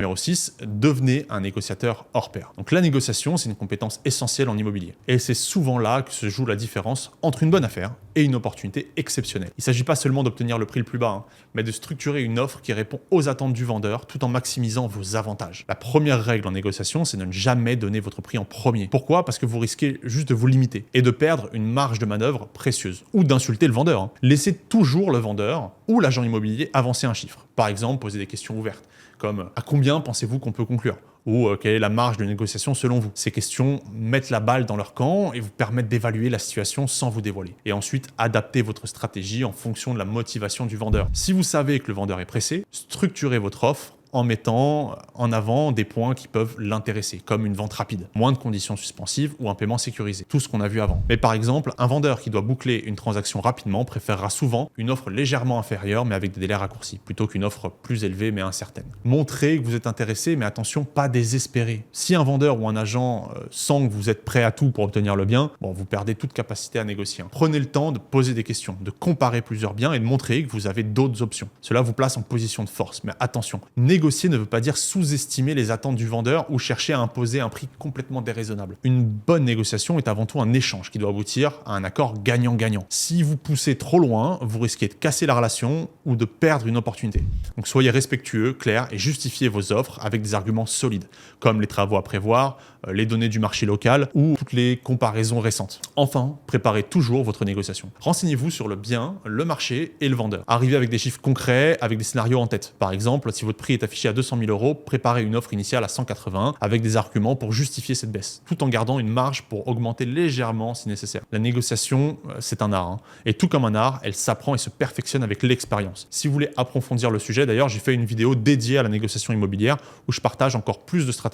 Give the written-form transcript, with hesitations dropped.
Numéro 6, devenez un négociateur hors pair. Donc la négociation, c'est une compétence essentielle en immobilier. Et c'est souvent là que se joue la différence entre une bonne affaire et une opportunité exceptionnelle. Il ne s'agit pas seulement d'obtenir le prix le plus bas, mais de structurer une offre qui répond aux attentes du vendeur tout en maximisant vos avantages. La première règle en négociation, c'est de ne jamais donner votre prix en premier. Pourquoi? Parce que vous risquez juste de vous limiter et de perdre une marge de manœuvre précieuse ou d'insulter le vendeur. Laissez toujours le vendeur ou l'agent immobilier avancer un chiffre. Par exemple, posez des questions ouvertes comme à combien pensez-vous qu'on peut conclure? Ou quelle est la marge de négociation selon vous? Ces questions mettent la balle dans leur camp et vous permettent d'évaluer la situation sans vous dévoiler. Et ensuite, adaptez votre stratégie en fonction de la motivation du vendeur. Si vous savez que le vendeur est pressé, structurez votre offre en mettant en avant des points qui peuvent l'intéresser, comme une vente rapide, moins de conditions suspensives ou un paiement sécurisé, tout ce qu'on a vu avant. Mais par exemple, un vendeur qui doit boucler une transaction rapidement préférera souvent une offre légèrement inférieure mais avec des délais raccourcis, plutôt qu'une offre plus élevée mais incertaine. Montrez que vous êtes intéressé, mais attention, pas désespéré. Si un vendeur ou un agent sent que vous êtes prêt à tout pour obtenir le bien, vous perdez toute capacité à négocier. Prenez le temps de poser des questions, de comparer plusieurs biens et de montrer que vous avez d'autres options. Cela vous place en position de force, mais attention, négocier ne veut pas dire sous-estimer les attentes du vendeur ou chercher à imposer un prix complètement déraisonnable. Une bonne négociation est avant tout un échange qui doit aboutir à un accord gagnant-gagnant. Si vous poussez trop loin, vous risquez de casser la relation ou de perdre une opportunité. Donc soyez respectueux, clair et justifiez vos offres avec des arguments solides, comme les travaux à prévoir, les données du marché local ou toutes les comparaisons récentes. Enfin, préparez toujours votre négociation. Renseignez-vous sur le bien, le marché et le vendeur. Arrivez avec des chiffres concrets, avec des scénarios en tête. Par exemple, si votre prix est affiché à 200 000 €, préparez une offre initiale à 180 avec des arguments pour justifier cette baisse, tout en gardant une marge pour augmenter légèrement si nécessaire. La négociation, c'est un art. Et tout comme un art, elle s'apprend et se perfectionne avec l'expérience. Si vous voulez approfondir le sujet, d'ailleurs, j'ai fait une vidéo dédiée à la négociation immobilière où je partage encore plus de stratégies